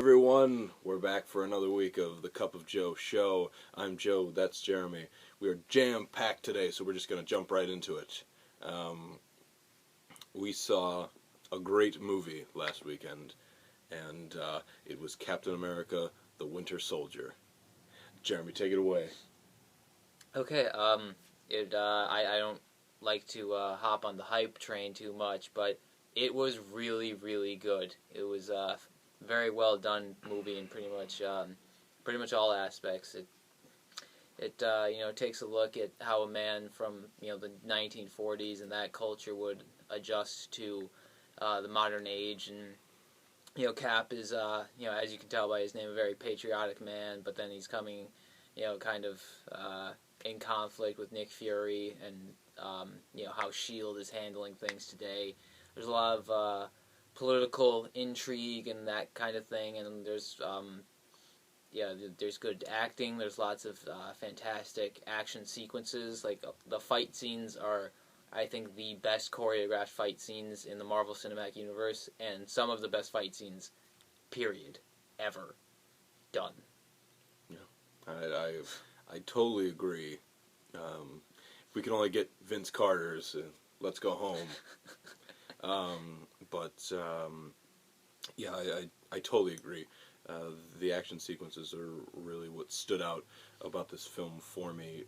Everyone, we're back for another week of the Cup of Joe show. I'm Joe, that's Jeremy. We are jam-packed today, so we're just going to jump right into it. We saw a great movie last weekend, and it was Captain America, the Winter Soldier. Jeremy, take it away. Okay, I don't like to hop on the hype train too much, but it was really, really good. It was a very well done movie in pretty much all aspects. It takes a look at how a man from the 1940s and that culture would adjust to the modern age, and Cap is as you can tell by his name, a very patriotic man, but then he's coming kind of in conflict with Nick Fury, and how Shield is handling things today. There's a lot of political intrigue and that kind of thing, and there's good acting. There's lots of fantastic action sequences. Like the fight scenes are, I think, the best choreographed fight scenes in the Marvel Cinematic Universe, and some of the best fight scenes, period, ever done. Yeah, I totally agree. If we can only get Vince Carter's, let's go home. I totally agree. The action sequences are really what stood out about this film for me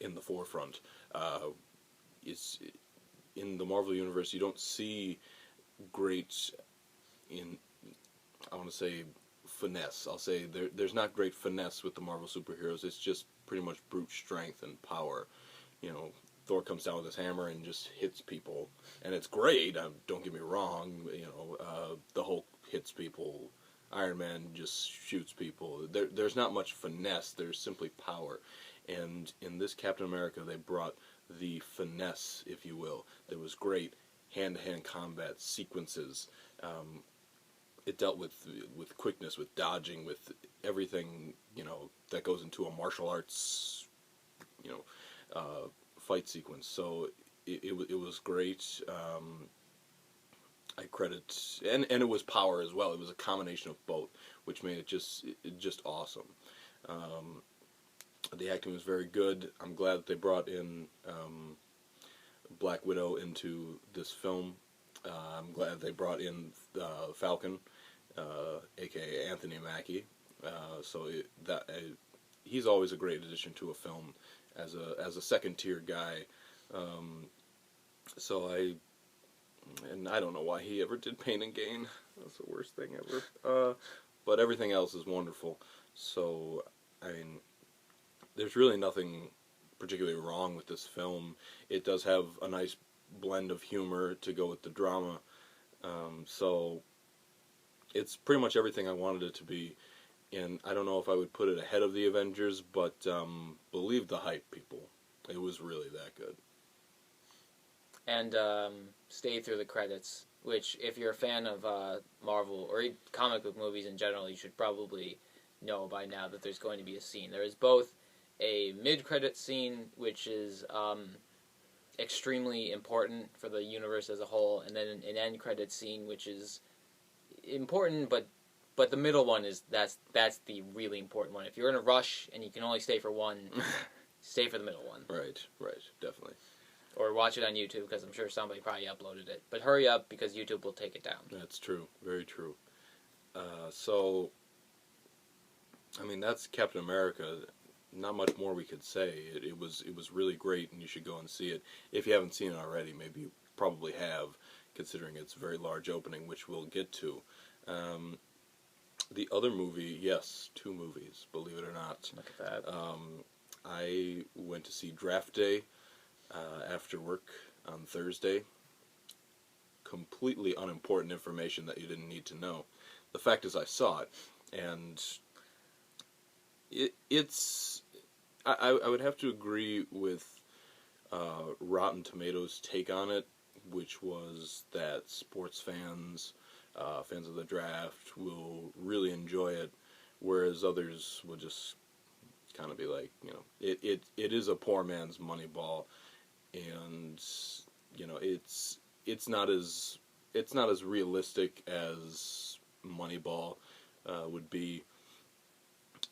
in the forefront. It's in the Marvel Universe, you don't see great I want to say finesse. I'll say there's not great finesse with the Marvel superheroes. It's just pretty much brute strength and power. Thor comes down with his hammer and just hits people, and it's great. Don't get me wrong. The Hulk hits people. Iron Man just shoots people. There's not much finesse. There's simply power. And in this Captain America, they brought the finesse, if you will. There was great hand-to-hand combat sequences. It dealt with quickness, with dodging, with everything that goes into a martial arts fight sequence. So it was great. I credit, and it was power as well. It was a combination of both, which made it just awesome. The acting was very good. I'm glad that they brought in Black Widow into this film. I'm glad they brought in Falcon, aka Anthony Mackie. He's always a great addition to a film as a second tier guy. I don't know why he ever did Pain and Gain. That's the worst thing ever. But everything else is wonderful. So there's really nothing particularly wrong with this film. It does have a nice blend of humor to go with the drama. So it's pretty much everything I wanted it to be. And I don't know if I would put it ahead of the Avengers, but believe the hype, people. It was really that good. And stay through the credits, which, if you're a fan of Marvel or comic book movies in general, you should probably know by now that there's going to be a scene. There is both a mid-credit scene, which is extremely important for the universe as a whole, and then an end-credit scene, which is important, but the middle one that's the really important one. If you're in a rush and you can only stay for one, stay for the middle one. Right, definitely. Or watch it on YouTube, because I'm sure somebody probably uploaded it. But hurry up, because YouTube will take it down. That's true, very true. That's Captain America. Not much more we could say. It was really great, and you should go and see it. If you haven't seen it already, maybe you probably have, considering its very large opening, which we'll get to. The other movie, yes, 2 movies, believe it or not. Look at that. I went to see Draft Day after work on Thursday. Completely unimportant information that you didn't need to know. The fact is I saw it, and it's... I would have to agree with Rotten Tomatoes' take on it, which was that sports fans... fans of the draft will really enjoy it, whereas others will just kind of be like, it is a poor man's Moneyball, and it's not as realistic as Moneyball would be,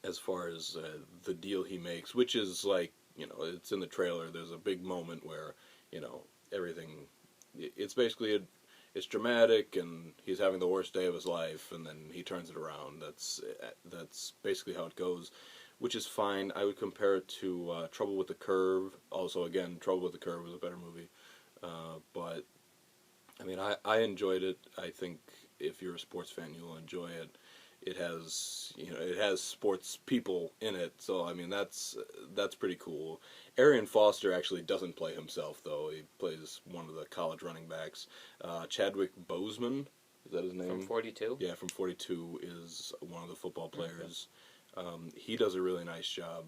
as far as the deal he makes, which is like, it's in the trailer. There's a big moment where, everything. It's basically it's dramatic, and he's having the worst day of his life, and then he turns it around. That's basically how it goes, which is fine. I would compare it to Trouble with the Curve. Also, again, Trouble with the Curve was a better movie, but I mean, I enjoyed it. I think if you're a sports fan, you'll enjoy it. It has sports people in it, so I mean that's pretty cool. Arian Foster actually doesn't play himself though; he plays one of the college running backs. Chadwick Boseman, is that his name? From 42? Yeah, from 42 is one of the football players. He does a really nice job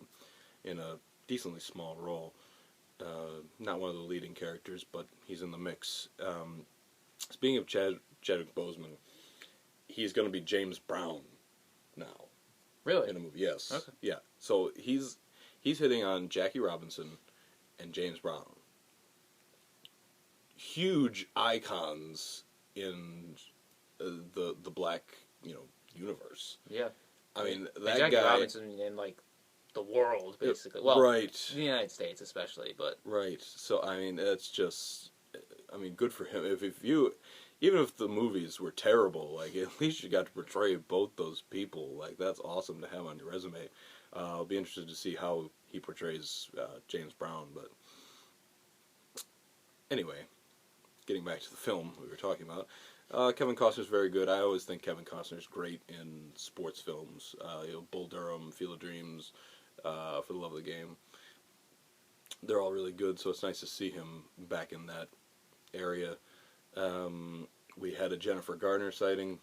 in a decently small role. Not one of the leading characters, but he's in the mix. Speaking of Chadwick Boseman, he's going to be James Brown now. Really? In a movie, yes. Okay. Yeah. So he's hitting on Jackie Robinson and James Brown. Huge icons in the black universe. Yeah. I mean And that Jackie guy. Robinson in like the world, basically. Well, right. the United States especially, but Right. So I mean, that's just. I mean, good for him. If you. Even if the movies were terrible, like, at least you got to portray both those people. Like, that's awesome to have on your resume. I'll be interested to see how he portrays James Brown. But anyway, getting back to the film we were talking about, Kevin Costner's very good. I always think Kevin Costner's great in sports films. Bull Durham, Field of Dreams, For the Love of the Game. They're all really good, so it's nice to see him back in that area. We had a Jennifer Garner sighting.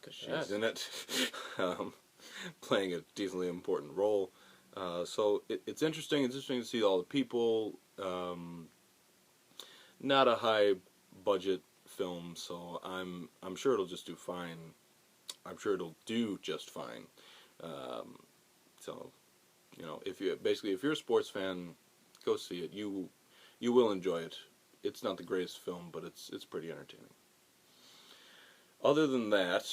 She's in it, playing a decently important role. So it's interesting. It's interesting to see all the people. Not a high budget film, so I'm sure it'll just do fine. I'm sure it'll do just fine. So, if you're a sports fan, go see it. You will enjoy it. It's not the greatest film, but it's pretty entertaining. Other than that,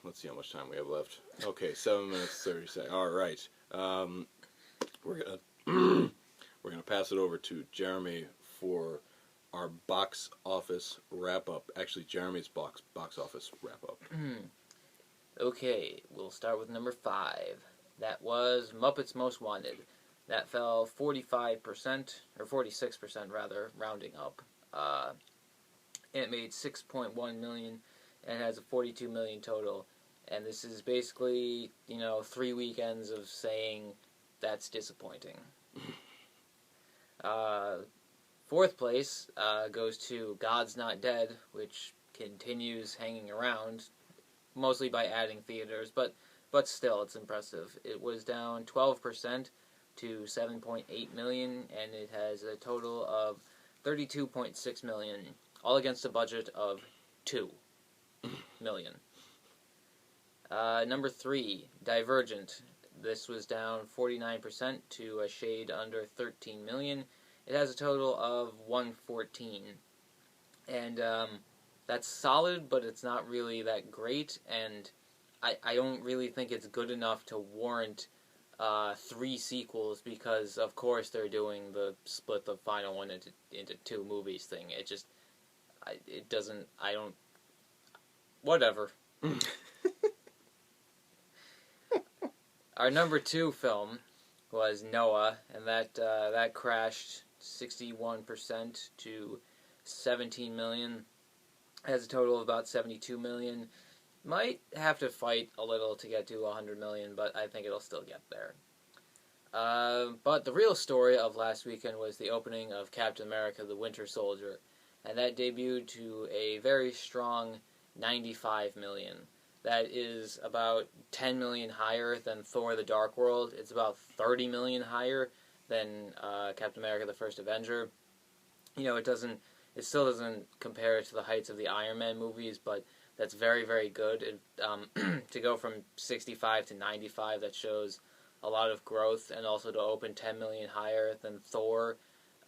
let's see how much time we have left. Okay, 7 minutes 30 seconds. All right, we're gonna pass it over to Jeremy for our box office wrap up. Actually, Jeremy's box office wrap up. Okay, we'll start with number 5. That was Muppets Most Wanted. That fell 45%, or 46% rather, rounding up. And it made $6.1 million and has a $42 million total. And this is basically, 3 weekends of saying that's disappointing. Fourth place goes to God's Not Dead, which continues hanging around, mostly by adding theaters, but still, it's impressive. It was down 12% to 7.8 million, and it has a total of 32.6 million, all against a budget of 2 million. Number 3, Divergent. This was down 49% to a shade under 13 million. It has a total of 114. And that's solid, but it's not really that great, and I don't really think it's good enough to warrant 3 sequels, because of course they're doing the split the final one into 2 movies thing. Whatever. Our number 2 film was Noah, and that crashed 61% to 17 million. It has a total of about 72 million. Might have to fight a little to get to 100 million, but I think it'll still get there. But the real story of last weekend was the opening of Captain America: The Winter Soldier, and that debuted to a very strong 95 million. That is about 10 million higher than Thor: The Dark World. It's about 30 million higher than Captain America: The First Avenger. It still doesn't compare to the heights of the Iron Man movies, but that's very, very good. To go from 65 to 95, that shows a lot of growth, and also to open 10 million higher than Thor,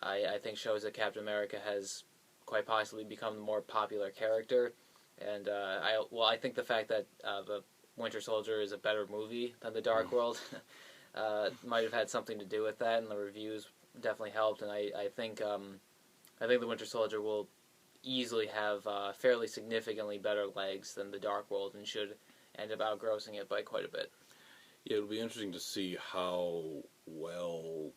I think shows that Captain America has quite possibly become a more popular character. And I think the fact that the Winter Soldier is a better movie than The Dark World might have had something to do with that, and the reviews definitely helped. And I think The Winter Soldier will easily have fairly significantly better legs than The Dark World, and should end up outgrossing it by quite a bit. Yeah, it'll be interesting to see how well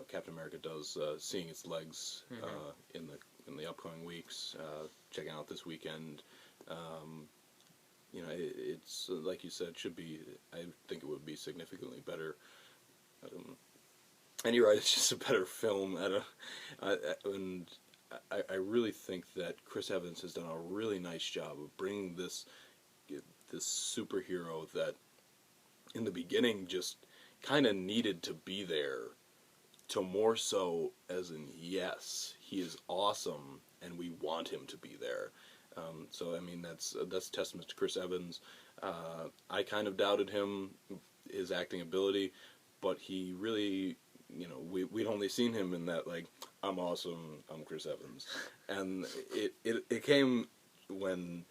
Captain America does, seeing its legs in the upcoming weeks. Checking out this weekend, it's like you said, should be. I think it would be significantly better. And you're right; it's just a better film. And I really think that Chris Evans has done a really nice job of bringing this superhero that, in the beginning, just kind of needed to be there, to more so as in, yes, he is awesome and we want him to be there. So I mean, that's a testament to Chris Evans. I kind of doubted his acting ability, but he really, we'd only seen him in that, like, I'm awesome, I'm Chris Evans. And it came when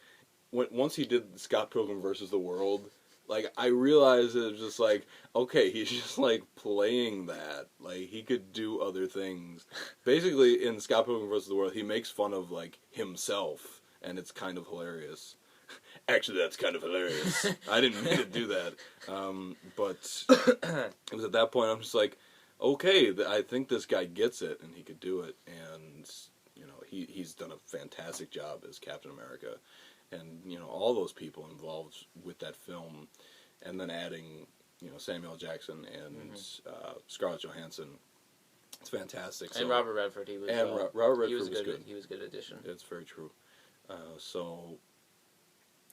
once he did Scott Pilgrim versus the World, like, I realized it was just like, okay, he's just, like, playing that. Like, he could do other things. Basically, in Scott Pilgrim vs. the World, he makes fun of, like, himself, and it's kind of hilarious. Actually, that's kind of hilarious. I didn't mean to do that. But it was at that point, I'm just like, okay, I think this guy gets it, and he could do it. And, he's done a fantastic job as Captain America. And, all those people involved with that film, and then adding, Samuel Jackson and Scarlett Johansson. It's fantastic. And Robert Redford, he was good. He was a good addition. It's very true. So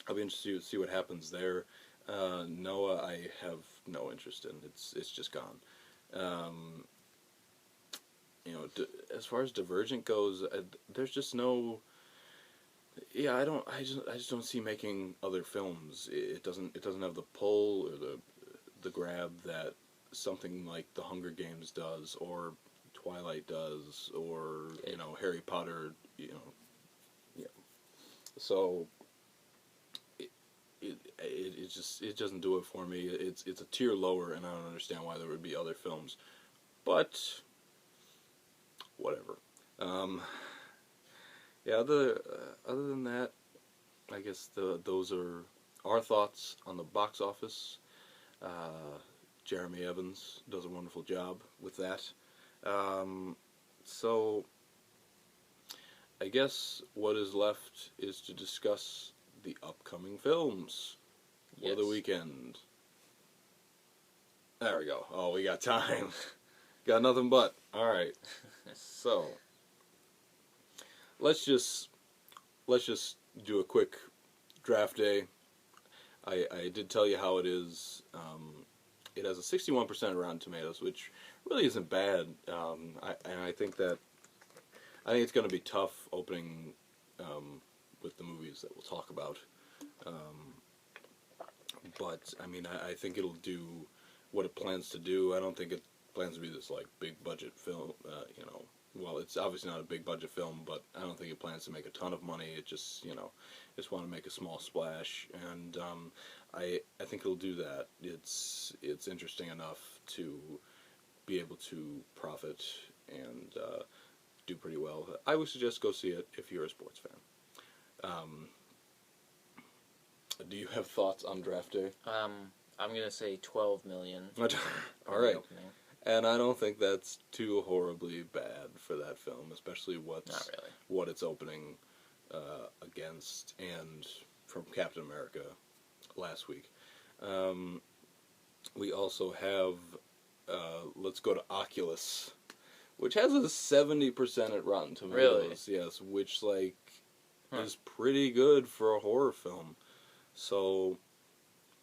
I'll be interested to see what happens there. Noah, I have no interest in. It's just gone. As far as Divergent goes, there's just no. Yeah, I just don't see making other films. It doesn't have the pull or the grab that something like The Hunger Games does, or Twilight does, or Harry Potter. So it doesn't do it for me. It's a tier lower, and I don't understand why there would be other films. But whatever. Yeah, other than that, I guess those are our thoughts on the box office. Jeremy Evans does a wonderful job with that. So I guess what is left is to discuss the upcoming films for the weekend. There we go. Oh, we got time. Got nothing but. All right. So let's just do a quick draft day. I did tell you how it is. It has a 61% Rotten Tomatoes, which really isn't bad. I think it's going to be tough opening with the movies that we'll talk about. But I mean, I think it'll do what it plans to do. I don't think it plans to be this, like, big budget film. Well, it's obviously not a big budget film, but I don't think it plans to make a ton of money. It just want to make a small splash, and I think it'll do that. It's interesting enough to be able to profit and do pretty well. I would suggest go see it if you're a sports fan. Do you have thoughts on draft day? I'm gonna say 12 million. All right. And I don't think that's too horribly bad for that film, especially what it's opening against, and from Captain America last week. We also have Let's Go to Oculus, which has a 70% at Rotten Tomatoes. Really? Yes, which is pretty good for a horror film. So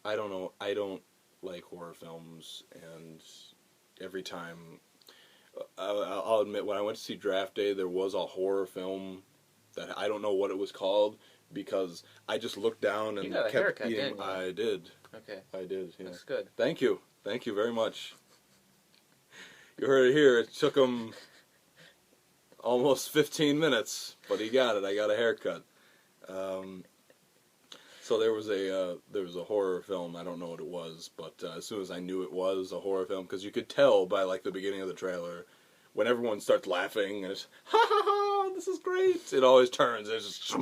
I don't know. I don't like horror films, and every time, I'll admit, when I went to see Draft Day, there was a horror film that I don't know what it was called, because I just looked down and you got a kept haircut, eating. didn't you? I did. Okay. I did. Yeah. That's good. Thank you very much. You heard it here. It took him almost 15 minutes, but he got it. I got a haircut. So there was a horror film. I don't know what it was, but as soon as I knew it was a horror film, because you could tell by like the beginning of the trailer, when everyone starts laughing and it's ha ha ha, this is great. It always turns. It's just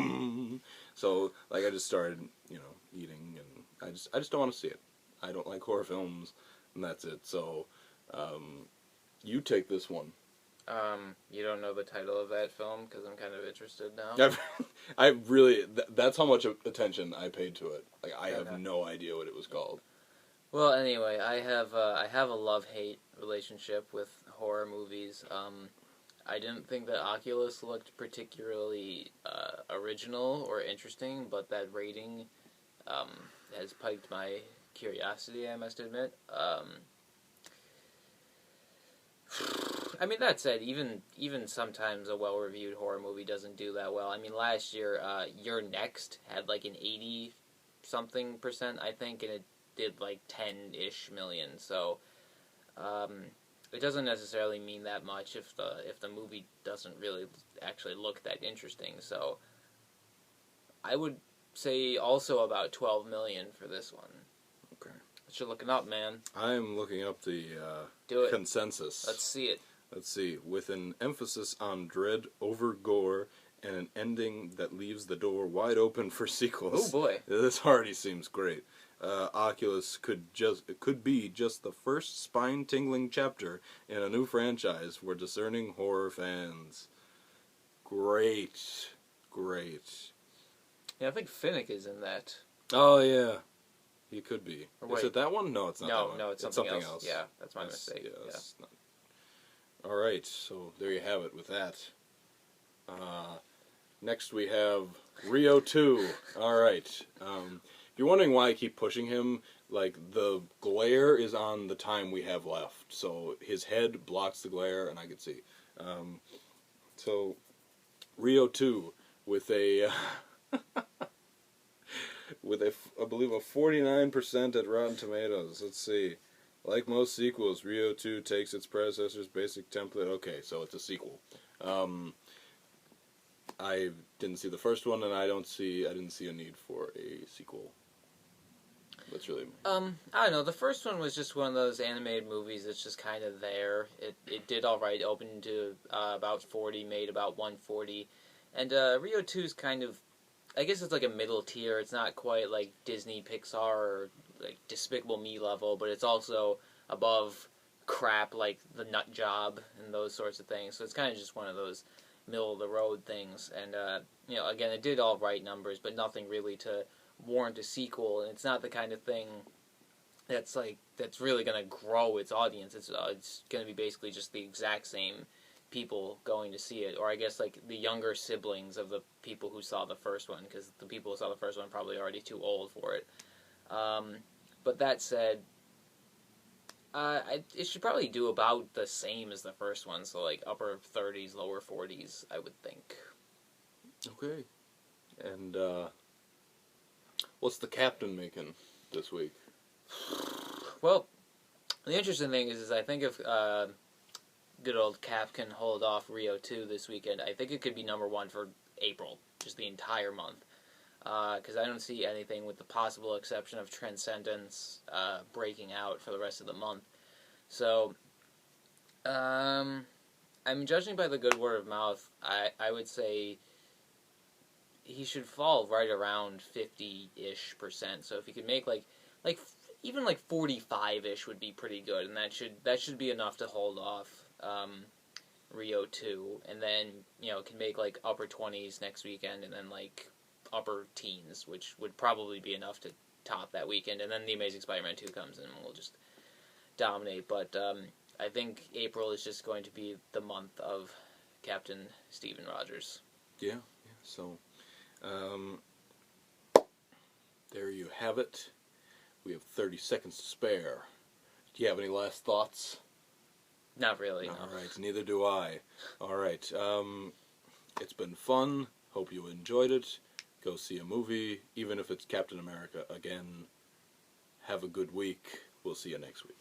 so like I just started eating, and I just don't want to see it. I don't like horror films, and that's it. So you take this one. You don't know the title of that film because I'm kind of interested now. I really, that's how much attention I paid to it. Like, I have Okay. no idea what it was called. Well, anyway, I have a love-hate relationship with horror movies. I didn't think that Oculus looked particularly original or interesting, but that rating has piqued my curiosity, I must admit. I mean, that said, even sometimes a well-reviewed horror movie doesn't do that well. I mean, last year, You're Next had like an 80-something%, I think, and it did like 10-ish million. So, it doesn't necessarily mean that much if the movie doesn't really actually look that interesting. So, I would say also about 12 million for this one. Okay. What you looking up, man? I'm looking up the Do it. consensus. Let's see it. Let's see. With an emphasis on dread over gore and an ending that leaves the door wide open for sequels. Oh boy. This already seems great. Oculus could be just the first spine-tingling chapter in a new franchise for discerning horror fans. Great. Yeah, I think Finnick is in that. Oh yeah, he could be. Or Is wait. it that one? No, it's not. that one. No, it's something else. Yeah, that's my mistake. Yeah, Yeah. it's not. All right, so there you have it with that. Next we have Rio 2. All right. If you're wondering why I keep pushing him, like, the glare is on the time we have left. So his head blocks the glare, and I can see. So Rio 2 with a I believe a 49% at Rotten Tomatoes. Let's see. Like most sequels, Rio 2 takes its predecessor's basic template. Okay, so it's a sequel. I didn't see the first one, and I didn't see a need for a sequel. That's really... I don't know. The first one was just one of those animated movies that's just kind of there. It did all right. Opened to about 40, made about 140, and Rio 2 is kind of, I guess it's like a middle tier. It's not quite like Disney, Pixar, or like Despicable Me level, but it's also above crap like The Nut Job and those sorts of things. So it's kind of just one of those middle of the road things. And again, it did all right numbers, but nothing really to warrant a sequel. And it's not the kind of thing that's really going to grow its audience. It's going to be basically just the exact same people going to see it, or I guess like the younger siblings of the people who saw the first one, because the people who saw the first one are probably already too old for it. But that said, it should probably do about the same as the first one, so like upper 30s, lower 40s, I would think. Okay. And what's the captain making this week? Well, the interesting thing is I think if good old Cap can hold off Rio 2 this weekend, I think it could be number one for April, just the entire month. Because I don't see anything, with the possible exception of Transcendence, breaking out for the rest of the month. So, I'm judging by the good word of mouth, I would say he should fall right around 50-ish%. So if he could make even 45-ish would be pretty good, and that should be enough to hold off Rio 2, and then can make like upper 20s next weekend, and then like upper teens, which would probably be enough to top that weekend, and then The Amazing Spider-Man 2 comes in and we'll just dominate. But I think April is just going to be the month of Captain Steven Rogers. Yeah. So there you have it. We have 30 seconds to spare. Do you have any last thoughts? Not really, no. All right, neither do I. All right, it's been fun. Hope you enjoyed it. Go see a movie, even if it's Captain America again. Have a good week. We'll see you next week.